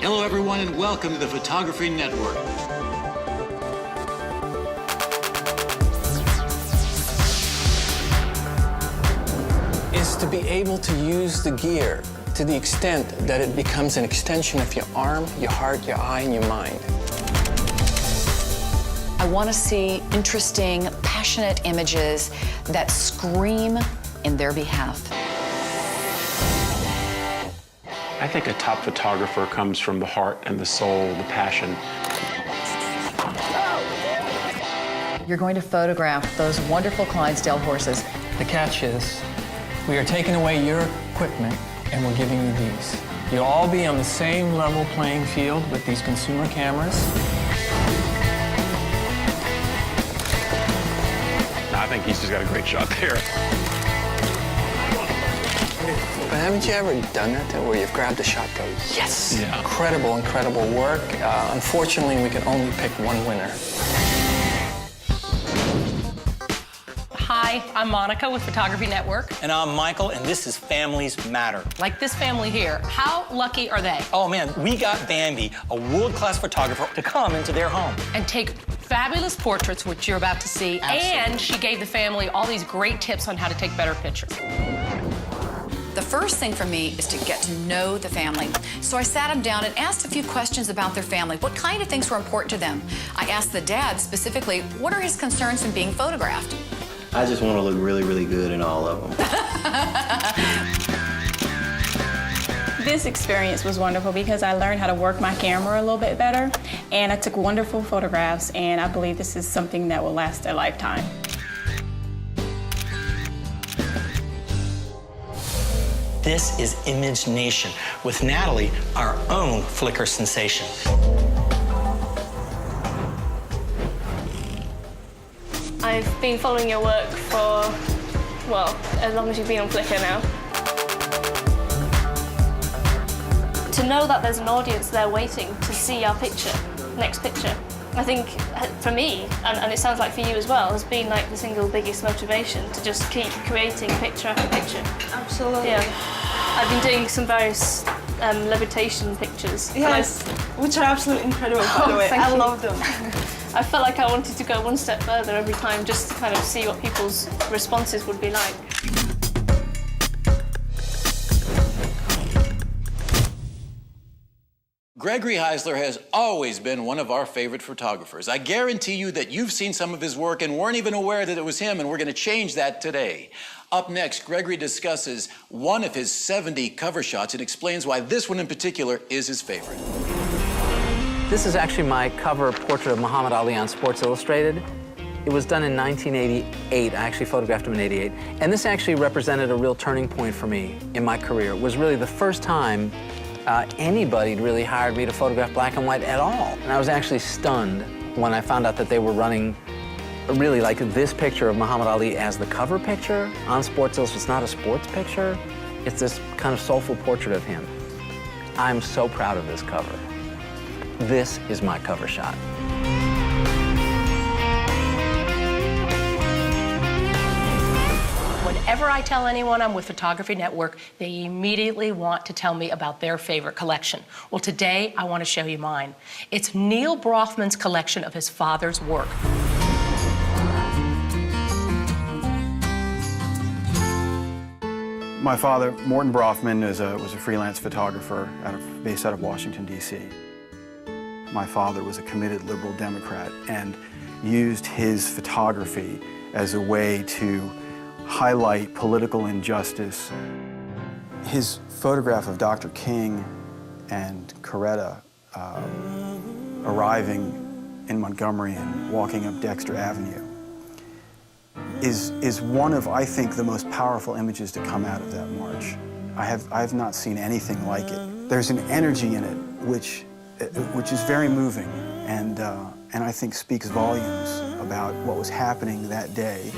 Hello, everyone, and welcome to the Photography Network. Is to be able to use the gear to the extent that it becomes an extension of your arm, your heart, your eye, and your mind. I want to see interesting, passionate images that scream in their behalf. I think a top photographer comes from the heart and the soul, the passion. You're going to photograph those wonderful Clydesdale horses. The catch is, we are taking away your equipment and we're giving you these. You'll all be on the same level playing field with these consumer cameras. I think he's just got a great shot there. But haven't you ever done that, though, where you've grabbed a shot, go, yes! Yeah. Incredible, incredible work. Unfortunately, we can only pick one winner. Hi, I'm Monica with Photography Network. And I'm Michael, and this is Families Matter. Like this family here, how lucky are they? Oh man, we got Bambi, a world-class photographer, to come into their home. And take fabulous portraits, which you're about to see. Absolutely. And she gave the family all these great tips on how to take better pictures. The first thing for me is to get to know the family. So I sat them down and asked a few questions about their family. What kind of things were important to them? I asked the dad specifically, what are his concerns in being photographed? I just want to look really, really good in all of them. This experience was wonderful because I learned how to work my camera a little bit better, and I took wonderful photographs, and I believe this is something that will last a lifetime. This is Image Nation with Natalie, our own Flickr sensation. I've been following your work for, well, as long as you've been on Flickr now. To know that there's an audience there waiting to see our picture, next picture, I think for me, and it sounds like for you as well, has been like the single biggest motivation to just keep creating picture after picture. Absolutely. Yeah. I've been doing some various levitation pictures. Yes, which are absolutely incredible, by the way. I love them. I felt like I wanted to go one step further every time just to kind of see what people's responses would be like. Gregory Heisler has always been one of our favorite photographers. I guarantee you that you've seen some of his work and weren't even aware that it was him, and we're going to change that today. Up next, Gregory discusses one of his 70 cover shots and explains why this one in particular is his favorite. This is actually my cover portrait of Muhammad Ali on Sports Illustrated. It was done in 1988. I actually photographed him in '88. And this actually represented a real turning point for me in my career. It was really the first time anybody really hired me to photograph black and white at all. And I was actually stunned when I found out that they were running really like this picture of Muhammad Ali as the cover picture on Sports Illustrated. It's not a sports picture. It's this kind of soulful portrait of him. I'm so proud of this cover. This is my cover shot. Whenever I tell anyone I'm with Photography Network, they immediately want to tell me about their favorite collection. Well, today I want to show you mine. It's Neil Brofman's collection of his father's work. My father, Morton Brofman, was a freelance photographer based out of Washington, D.C. My father was a committed liberal Democrat and used his photography as a way to highlight political injustice. His photograph of Dr. King and Coretta arriving in Montgomery and walking up Dexter Avenue is one of, I think, the most powerful images to come out of that march. I have not seen anything like it. There's an energy in it which is very moving and I think speaks volumes about what was happening that day.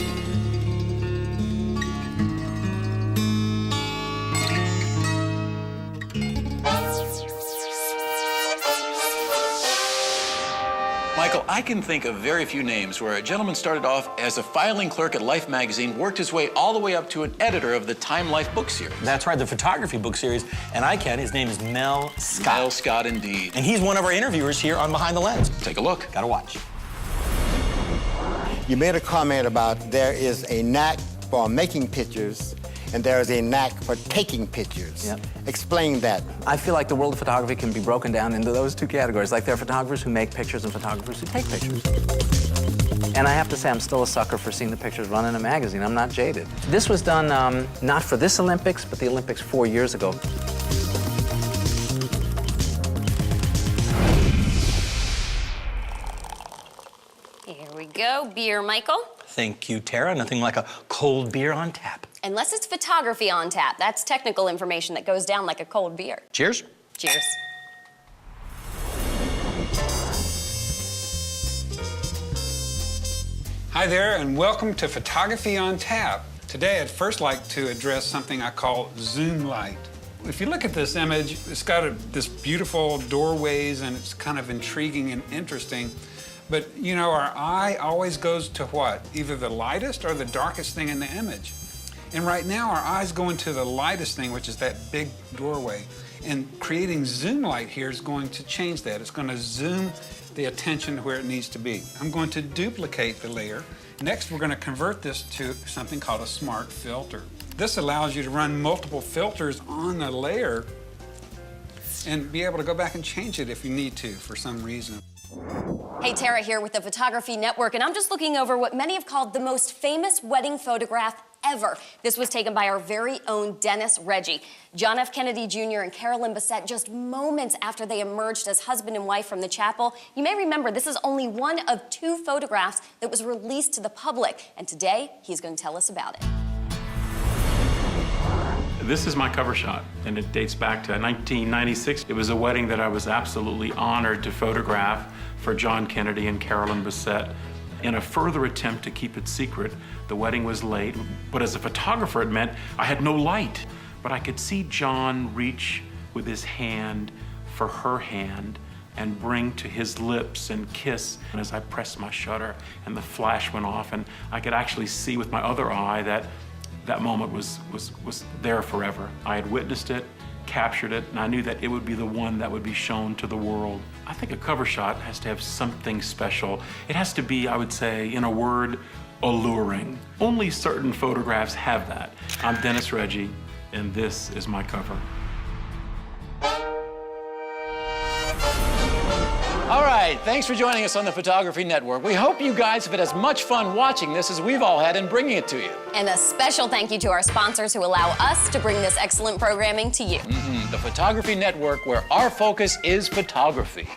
My Michael, I can think of very few names where a gentleman started off as a filing clerk at Life magazine, worked his way all the way up to an editor of the Time Life book series. That's right, the photography book series. And I can. His name is Mel Scott. Mel Scott, indeed. And he's one of our interviewers here on Behind the Lens. Take a look. Gotta watch. You made a comment about there is a knack for making pictures and there is a knack for taking pictures. Yep. Explain that. I feel like the world of photography can be broken down into those two categories. Like there are photographers who make pictures and photographers who take pictures. And I have to say, I'm still a sucker for seeing the pictures run in a magazine. I'm not jaded. This was done not for this Olympics, but the Olympics 4 years ago. Here we go, beer, Michael. Thank you, Tara. Nothing like a cold beer on tap. Unless it's photography on tap. That's technical information that goes down like a cold beer. Cheers. Cheers. Hi there, and welcome to Photography on Tap. Today, I'd first like to address something I call zoom light. If you look at this image, it's got this beautiful doorways, and it's kind of intriguing and interesting. But, you know, our eye always goes to what? Either the lightest or the darkest thing in the image. And right now, our eye's going to the lightest thing, which is that big doorway. And creating zoom light here is going to change that. It's going to zoom the attention to where it needs to be. I'm going to duplicate the layer. Next, we're going to convert this to something called a smart filter. This allows you to run multiple filters on a layer and be able to go back and change it if you need to for some reason. Hey, Tara here with the Photography Network, and I'm just looking over what many have called the most famous wedding photograph ever. This was taken by our very own Dennis Reggie. John F. Kennedy Jr. and Carolyn Bessette just moments after they emerged as husband and wife from the chapel. You may remember this is only one of 2 photographs that was released to the public, and today he's going to tell us about it. This is my cover shot, and it dates back to 1996. It was a wedding that I was absolutely honored to photograph for John Kennedy and Carolyn Bessette. In a further attempt to keep it secret, the wedding was late, but as a photographer, it meant I had no light. But I could see John reach with his hand for her hand and bring to his lips and kiss. And as I pressed my shutter and the flash went off, and I could actually see with my other eye that that moment was there forever. I had witnessed it, captured it, and I knew that it would be the one that would be shown to the world. I think a cover shot has to have something special. It has to be, I would say, in a word, alluring. Only certain photographs have that. I'm Dennis Reggie, and this is my cover. All right, thanks for joining us on the Photography Network. We hope you guys have had as much fun watching this as we've all had in bringing it to you. And a special thank you to our sponsors who allow us to bring this excellent programming to you. The Photography Network, where our focus is photography.